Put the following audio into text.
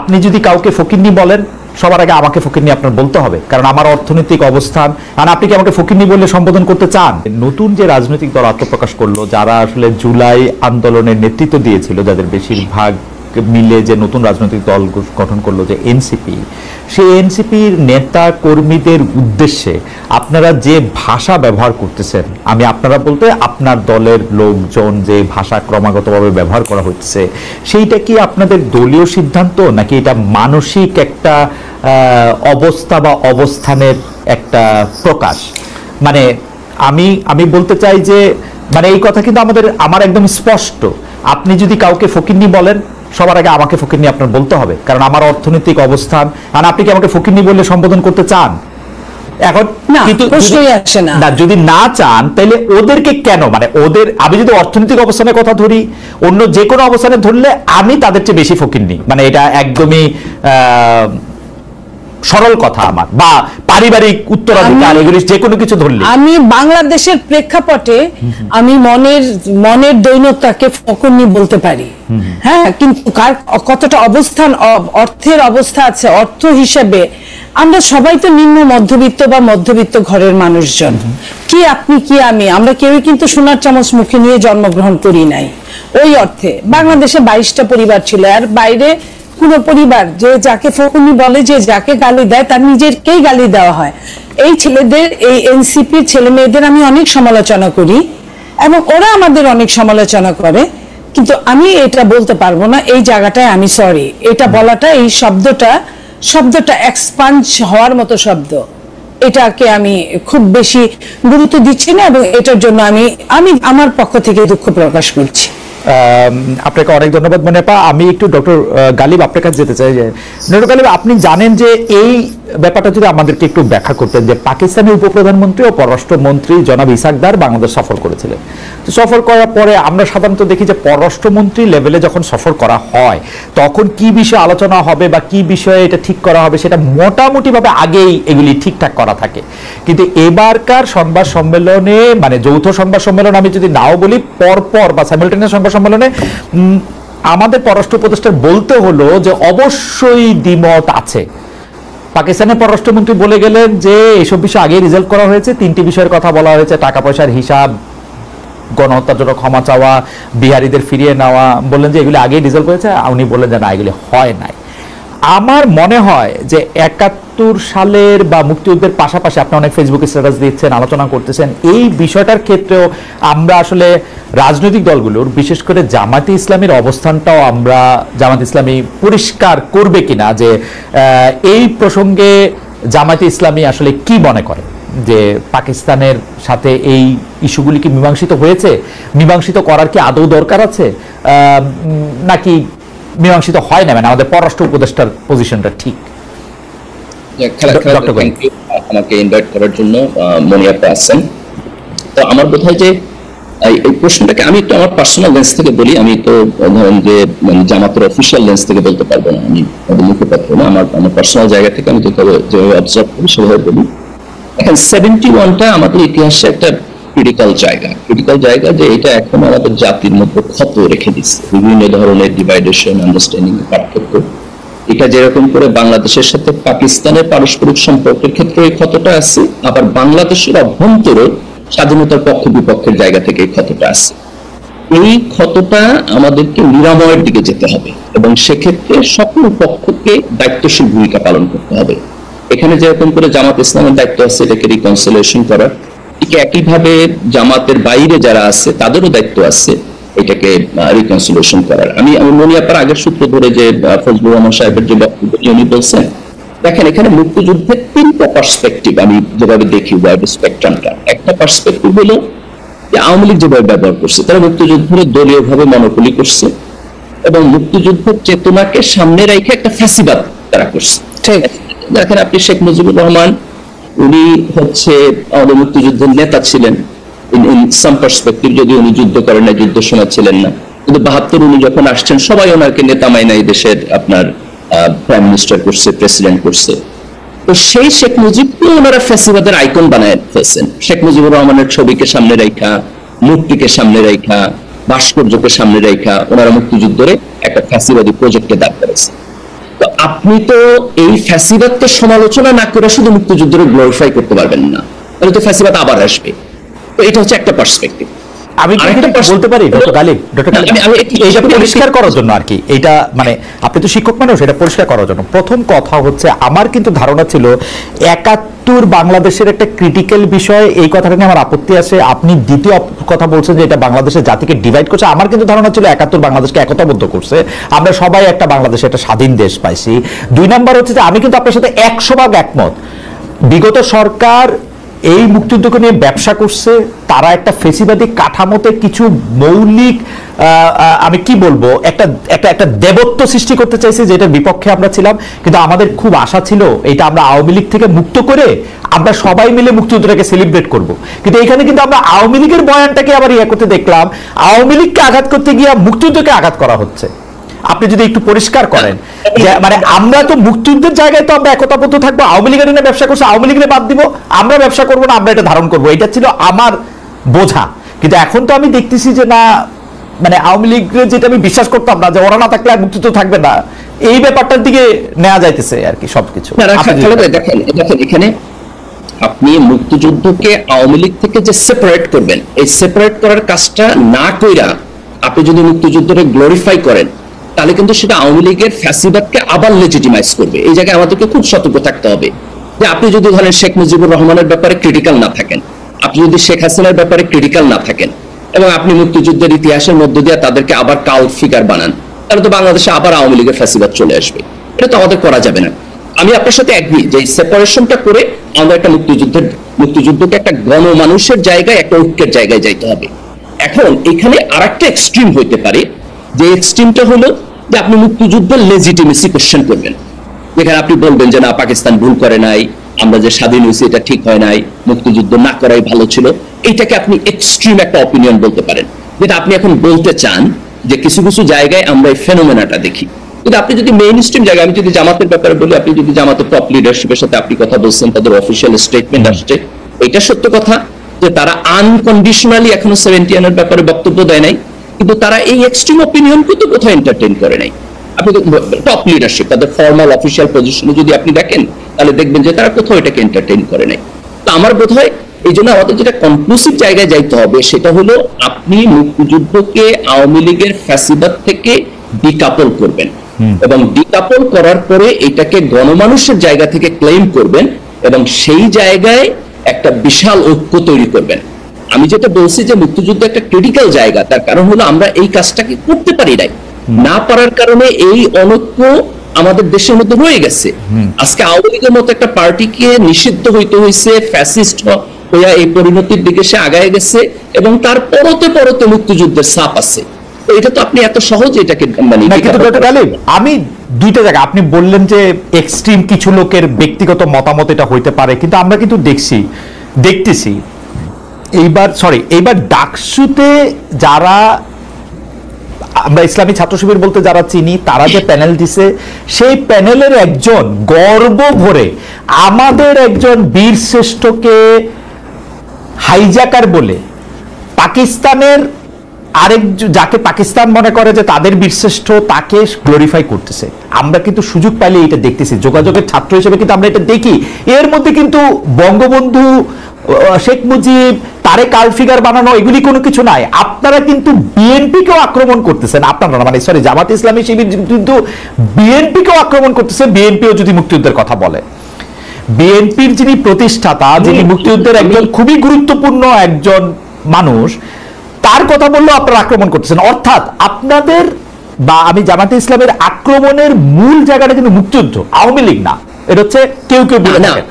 আপনি যদি কাউকে ফকিন্নি বলেন সবার আগে আমাকে ফকিন্নি আপনার বলতে হবে, কারণ আমার অর্থনৈতিক অবস্থান, আর আপনি কি আমাকে ফকিন্নি বলে সম্বোধন করতে চান? নতুন যে রাজনৈতিক দল আত্মপ্রকাশ করলো, যারা আসলে জুলাই আন্দোলনের নেতৃত্ব দিয়েছিল, যাদের বেশিরভাগ মিলে যে নতুন রাজনৈতিক দল গঠন করলো যে এনসিপি, সেই এনসিপির নেতা কর্মীদের উদ্দেশ্যে আপনারা যে ভাষা ব্যবহার করতেছেন, আমি আপনারা বলতে আপনার দলের লোকজন যে ভাষা ক্রমাগতভাবে ব্যবহার করা হচ্ছে, সেইটা কি আপনাদের দলীয় সিদ্ধান্ত নাকি এটা মানসিক একটা অবস্থা বা অবস্থানের একটা প্রকাশ? মানে আমি বলতে চাই যে মানে এই কথা কিন্তু আমার একদম স্পষ্ট। আপনি যদি কাউকে ফকিন্নি বলেন সবার আগে আমাকে ফকিন্নি আপনার বলতে হবে, কারণ আমার অর্থনৈতিক অবস্থান, আর আপনি কি আমাকে ফকিন্নি বলে সম্বোধন করতে চান? এখন যদি না চান তাহলে ওদেরকে কেন, মানে ওদের, আমি যদি অর্থনৈতিক অবস্থানের কথা ধরি, অন্য যে কোনো অবস্থানে ধরলে আমি তাদের চেয়ে বেশি ফকিন্নি, মানে এটা একদমই সরল কথা আমার, বা পারিবারিক উত্তরাধিকার, এগুলি যে কোনো কিছু ধরলে আমি বাংলাদেশের প্রেক্ষাপটে আমি মনের দৈন্যতাকে ফকিন্নি বলতে পারি, হ্যাঁ, কিন্তু কার কতটা অবস্থান, অর্থের অবস্থা আছে, অর্থ হিসেবে আমরা সবাই তো নিম্ন মধ্যবিত্ত বা মধ্যবিত্ত ঘরের মানুষজন, কি আপনি কি আমরা কেউই কিন্তু সোনার চামচ মুখে নিয়ে জন্মগ্রহণ করি নাই। ওই অর্থে বাংলাদেশে 22টা পরিবার ছিল, আর বাইরে কোন পরিবার যে যাকে ফকিন্নি বলে, যে যাকে গালি দেয় তার নিজেরকেই গালি দেওয়া হয়। এই ছেলেদের, এই এনসিপির ছেলে মেয়েদের আমি অনেক সমালোচনা করি এবং ওরা আমাদের অনেক সমালোচনা করে, কিন্তু আমি এটা বলতে পারবো না। এই জায়গাটায় আমি সরি, এটা বলাটা, এই শব্দটা এক্সপাঞ্জ হওয়ার মতো শব্দ, এটাকে আমি খুব বেশি গুরুত্ব দিচ্ছি না, এবং এটার জন্য আমি আমার পক্ষ থেকে দুঃখ প্রকাশ করছি। আপনাকে অনেক ধন্যবাদ মনিয়াপা। আমি একটু ডক্টর গালিব আপনার কাছে যেতে চাই। যে ডক্টর গালিব, আপনি জানেন যে এই ব্যাপারটা যদি আমাদেরকে একটু ব্যাখ্যা করতেন, যে পাকিস্তানের উপপ্রধানমন্ত্রী ও পররাষ্ট্রমন্ত্রী জনাব ইসাকদার বাংলাদেশ সফর করেছিলেন। তো সফর করার পরে আমরা সাধারণত দেখি যে পররাষ্ট্রমন্ত্রী লেভেলে যখন সফর করা হয় তখন কি বিষয়ে আলোচনা হবে বা কি বিষয়ে এটা ঠিক করা হবে সেটা মোটামুটিভাবে আগেই এগুলি ঠিকঠাক করা থাকে। কিন্তু এবারকার সংবাদ সম্মেলনে, মানে যৌথ সংবাদ সম্মেলন আমি যদি নাও বলি, পরপর বা সাইমালটেনিয়াস সংবাদ সম্মেলনে আমাদের পররাষ্ট্র উপদেষ্টার বলতে হলো যে অবশ্যই দ্বিমত আছে। পাকিস্তানের পররাষ্ট্রমন্ত্রী বলে গেলেন যে এসব বিষয় আগেই রিজলভ করা হয়েছে, 3টি বিষয়ের কথা বলা হয়েছে, টাকা পয়সার হিসাব, গণহত্যার জন্য ক্ষমা চাওয়া, বিহারীদের ফিরিয়ে নেওয়া, বললেন যে এগুলি আগেই রিজলভ হয়েছে। উনি বললেন যে না, এগুলি হয় নাই। আমার মনে হয় যে 71 সালের বা মুক্তিযুদ্ধের পাশাপাশি আপনি অনেক ফেসবুকে স্ট্যাটাস দিচ্ছেন, আলোচনা করতেছেন, এই বিষয়টার ক্ষেত্রেও আমরা আসলে রাজনৈতিক দলগুলোর, বিশেষ করে জামায়াতে ইসলামীর অবস্থানটাও আমরা, জামায়াতে ইসলামী পরিষ্কার করবে কিনা যে এই প্রসঙ্গে জামায়াতে ইসলামী আসলে কি মনে করে, যে পাকিস্তানের সাথে এই ইস্যুগুলি কি মীমাংসিত হয়েছে, মীমাংসিত করার কি আদৌ দরকার আছে, নাকি মীমাংসিত হয় না, মানে আমাদের পররাষ্ট্র উপদেষ্টার পজিশনটা ঠিক? আমাকে ইনভাইট করার জন্য মনিয়াপা আছেন। তো আমার বোধ হয় যে এই প্রশ্নটাকে আমি একটু আমার পার্সোনাল লেন্স থেকে বলি। আমি তো ধরেন যে জামাতের অফিসিয়াল লেন্স থেকে বলতে পারবো না, আমি মুখপাত্র না, আমার পার্সোনাল জায়গা থেকে আমি যেভাবে অবজার্ভ করি সেভাবে বলি। এখন 71টা আমাদের ইতিহাসে একটা ক্রিটিক্যাল জায়গা, যে এটা এখন আমাদের জাতির মধ্যে ক্ষত রেখে দিচ্ছে, বিভিন্ন ধরনের ডিভাইডেশন, আন্ডারস্ট্যান্ডিং, পার্থক্য। এটা যেরকম করে বাংলাদেশের সাথে পাকিস্তানের পারস্পরিক সম্পর্কের ক্ষেত্রে এই ক্ষতটা আছে, আবার বাংলাদেশের অভ্যন্তরে স্বাধীনতার পক্ষ বিপক্ষের জায়গা থেকে এই ক্ষতটা আছে। এই ক্ষতটা আমাদেরকে নিরাময়ের দিকে যেতে হবে, এবং সেক্ষেত্রে সকল পক্ষকে দায়িত্বশীল ভূমিকা পালন করতে হবে। এখানে যেরকম করে জামাত ইসলামের দায়িত্ব আছে এটাকে রিকনসিলিয়েশন করার, ঠিক একইভাবে জামাতের বাইরে যারা আছে তাদেরও দায়িত্ব আছে এটাকে রিকনসিলিয়েশন করার। আমি মনিয়াপার আগের সূত্র ধরে যে ফজলুর রহমান সাহেবের যে বক্তব্য উনি বলছেন, দেখেন এখানে মুক্তিযুদ্ধের 3টা পার্সপেক্টিভ আমি যেভাবে দেখি, ওয়াইড স্পেকট্রামটা। একটা পার্সপেক্টিভ হলো যে আওয়ামী লীগ যেভাবে ব্যবহার করছে, তারা মুক্তিযুদ্ধের দলীয়ভাবে মনোপলি করছে এবং মুক্তিযুদ্ধের চেতনাকে সামনে রেখে একটা ফ্যাসিবাদ তারা করছে। দেখেন আপনি শেখ মুজিবুর রহমান, উনি হচ্ছে আমাদের মুক্তিযুদ্ধের নেতা ছিলেন ইন সাম পার্সপেক্টিভ, যদি উনি যুদ্ধ করেন না, যুদ্ধের সময় ছিলেন না, কিন্তু 72 উনি যখন আসছেন সবাই ওনাকে নেতা মাইনা এই দেশের আপনার প্রাইম মিনিস্টার করছে, প্রেসিডেন্ট করছে। তো সেই শেখ মুজিবকে ওনারা ফ্যাসিবাদের আইকন বানায় ফেলছেন। শেখ মুজিবুর রহমানের ছবিকে সামনে রাখা, মূর্তিকে সামনে রাখা, ভাস্কর্যকে সামনে রাখা ওনারা মুক্তিযুদ্ধে একটা ফ্যাসিবাদী প্রজেক্টকে দাঁড় করেছে। তো আপনি তো এই ফ্যাসিবাদকে সমালোচনা না করে শুধু মুক্তিযুদ্ধের গ্লোরিফাই করতে পারবেন না, তাহলে তো ফ্যাসিবাদ আবার আসবে। তো এটা হচ্ছে একটা পার্সপেক্টিভ। আমি বলতে পারি ডক্টর গালিব, এইটা পরিষ্কার করার জন্য আর কি, এইটা মানে আপনি তো শিক্ষক মানুষ, এটা পরিষ্কার করার জন্য প্রথম কথা হচ্ছে আমার কিন্তু ধারণা ছিল ৭১ বাংলাদেশের একটা ক্রিটিক্যাল বিষয়, এই কথাটা নিয়ে আমার আপত্তি আছে। আপনি দ্বিতীয় কথা বলছেন যে এটা বাংলাদেশের জাতিকে ডিভাইড করছে, আমার কিন্তু ধারণা ছিল ৭১ বাংলাদেশকে একতাবদ্ধ করছে, আমরা সবাই একটা বাংলাদেশে একটা স্বাধীন দেশ পাইছি। ২ নম্বর হচ্ছে যে আমি কিন্তু আপনার সাথে ১০০% একমত, বিগত সরকার এই মুক্তিযুদ্ধকে নিয়ে ব্যবসা করছে, তারা একটা ফেসিবাদী কাঠামোতে কিছু মৌলিক আমি কি বলবো একটা একটা একটা দেবত্ব সৃষ্টি করতে চাইছে, যেটার বিপক্ষে আমরা ছিলাম। কিন্তু আমাদের খুব আশা ছিল এটা আমরা আওয়ামী লীগ থেকে মুক্ত করে আমরা সবাই মিলে মুক্তিযুদ্ধটাকে সেলিব্রেট করব। কিন্তু এখানে কিন্তু আমরা আওয়ামী লীগের বয়ানটাকে আবার ইয়ে করতে দেখলাম, আওয়ামী লীগকে আঘাত করতে গিয়ে মুক্তিযুদ্ধকে আঘাত করা হচ্ছে। আপনি যদি একটু পরিষ্কার করেন যে মানে আমরা তো মুক্তিযুদ্ধের জায়গায় তো আমরা একতাবদ্ধ থাকবো, আওয়ামী লীগের নিয়ে ব্যবসা করছে, আওয়ামী লীগের বাদ দিব, আমরা ব্যবসা করবো না, আমরা এটা ধারণ করবো, এটা ছিল আমার বোঝা। কিন্তু এখন তো আমি দেখতেছি যে না, মানে আওয়ামী লীগের যেটা আমি বিশ্বাস করতাম না যে ওরা না থাকলে আর মুক্তিযুদ্ধ থাকবে না, এই ব্যাপারটার দিকে নেওয়া যাইতেছে আর কি সবকিছু। দেখেন এখানে আপনি মুক্তিযুদ্ধকে আওয়ামী লীগ থেকে যে সেপারেট করবেন, এই সেপারেট করার কাজটা না কইরা আপনি যদি মুক্তিযুদ্ধকে গ্লোরিফাই করেন, তাহলে কিন্তু সেটা আওয়ামী লীগের ফ্যাসিবাদকে আবার লেজিটিমাইজ করবে। এই জায়গায় আমাদেরকে খুব সতর্ক থাকতে হবে যে আপনি যদি ধরেন শেখ মুজিবুর রহমানের ব্যাপারে ক্রিটিক্যাল না থাকেন, আপনি যদি শেখ হাসিনার ব্যাপারে ক্রিটিক্যাল না থাকেন, এবং আপনি মুক্তিযুদ্ধের ইতিহাসের মধ্য দিয়ে তাদেরকে আবার কাল্ট ফিগার বানান, তাহলে তো বাংলাদেশে আবার আওয়ামী লীগের ফ্যাসিবাদ চলে আসবে। এটা তো আমাদের করা যাবে না। আমি আপনার সাথে এগ্রি যে এই সেপারেশনটা করে আমরা একটা মুক্তিযুদ্ধকে একটা গণমানুষের জায়গায়, একটা ঐক্যের জায়গায় যাইতে হবে। এখন এখানে আরেকটা এক্সট্রিম হইতে পারে, যে এক্সট্রিমটা হলো যে আপনি মুক্তিযুদ্ধের লেজিটিমেসি কোশ্চেন করবেন, যেখানে আপনি বলবেন যে না, পাকিস্তান ভুল করে নাই, আমরা যে স্বাধীন হয়েছি এটা ঠিক হয় নাই, মুক্তিযুদ্ধ না করাই ভালো ছিল। এইটাকে আপনি এক্সট্রিম একটা অপিনিয়ন বলতে পারেন, যেটা আপনি এখন বলতে চান যে কিছু কিছু জায়গায় আমরা এই ফেনোমেনাটা দেখি। কিন্তু আপনি যদি মেইন স্ট্রিম জায়গায়, আমি যদি জামাতের ব্যাপারে বলি, আপনি যদি জামাতের টপ লিডারশিপের সাথে আপনি কথা বলছেন, তাদের অফিসিয়াল স্টেটমেন্ট আসছে, এটা সত্য কথা যে তারা আনকন্ডিশনালি এখনো 71 এর ব্যাপারে বক্তব্য দেয় নাই, কিন্তু তারা এই এক্সট্রিম অপিনিয়নকে তো কোথাও এন্টারটেইন করে নাই। আপনি টপ লিডারশিপ তাদের ফর্মাল অফিসিয়াল পজিশনে যদি আপনি দেখেন, তাহলে দেখবেন যে তারা কোথাও এটাকে এন্টারটেইন করে নাই। তো আমার বোধ হয় এই জন্য আমাদের যেটা কনক্লুসিভ জায়গায় যাইতে হবে, সেটা হলো আপনি মুক্তিযুদ্ধকে আওয়ামী লীগের ফ্যাসিবাদ থেকে ডিকাপল করবেন, এবং ডিকাপল করার পরে এটাকে গণমানুষের জায়গা থেকে ক্লেম করবেন, এবং সেই জায়গায় একটা বিশাল ঐক্য তৈরি করবেন। আমি যেটা বলছি যে মুক্তিযুদ্ধ একটা ক্রিটিক্যাল জায়গা, তার কারণ হলো আমরা এই কাজটাকে করতে পারি নাই, না পারার কারণে এই অনৈক্য আমাদের দেশের মধ্যে রয়ে গেছে। আজকে আওয়ামী লীগের মতো একটা পার্টিকে নিষিদ্ধ হইতে হয়েছে, ফ্যাসিস্ট হইয়া এই পরিণতির দিকে সে আগায় গেছে, এবং তার পরতে পরতে মুক্তিযুদ্ধের ছাপ আছে। তো এটা তো আপনি এত সহজে এটাকে মানে আমি দুইটা জায়গা আপনি বললেন যে এক্সট্রিম কিছু লোকের ব্যক্তিগত মতামত এটা হইতে পারে, কিন্তু আমরা কিন্তু দেখতেছি এইবার ডাকসুতে যারা আমরা ইসলামী ছাত্র শিবির বলতে যারা চিনি, তারা যে প্যানেল দিছে, সেই প্যানেলের একজন গর্ব ভরে আমাদের একজন বীর শ্রেষ্ঠকে হাইজ্যাকার বলে পাকিস্তানের আরেকজন, যাকে পাকিস্তান মনে করে যে তাদের বীরশ্রেষ্ঠ, তাকে গ্লোরিফাই করতেছে। আমরা কিন্তু সুযোগ পাইলে এটা দেখতেছি, যোগাযোগের ছাত্র হিসেবে কিন্তু আমরা এটা দেখি। এর মধ্যে কিন্তু বঙ্গবন্ধু, শেখ মুজিব, তারেক আল ফিগার বানানো এগুলি কোনো কিছু নাই। আপনারা কিন্তু বিএনপিকেও আক্রমণ করতেছেন, আপনারা মানে সরি জামাত ইসলামী শিবির কিন্তু বিএনপিকেও আক্রমণ করতেছে। বিএনপিও যদি মুক্তিযুদ্ধের কথা বলে, বিএনপির যিনি প্রতিষ্ঠাতা, যিনি মুক্তিযুদ্ধের একজন খুবই গুরুত্বপূর্ণ একজন মানুষ, তার কথা বললেও আপনারা আক্রমণ করতেছেন। অর্থাৎ আপনাদের বা আমি জামাতে ইসলামের আক্রমণের মূল জায়গাটা কিন্তু মুক্তিযুদ্ধ, আওয়ামী লীগ না। এটা হচ্ছে কেউ কেউ বলে থাকেন।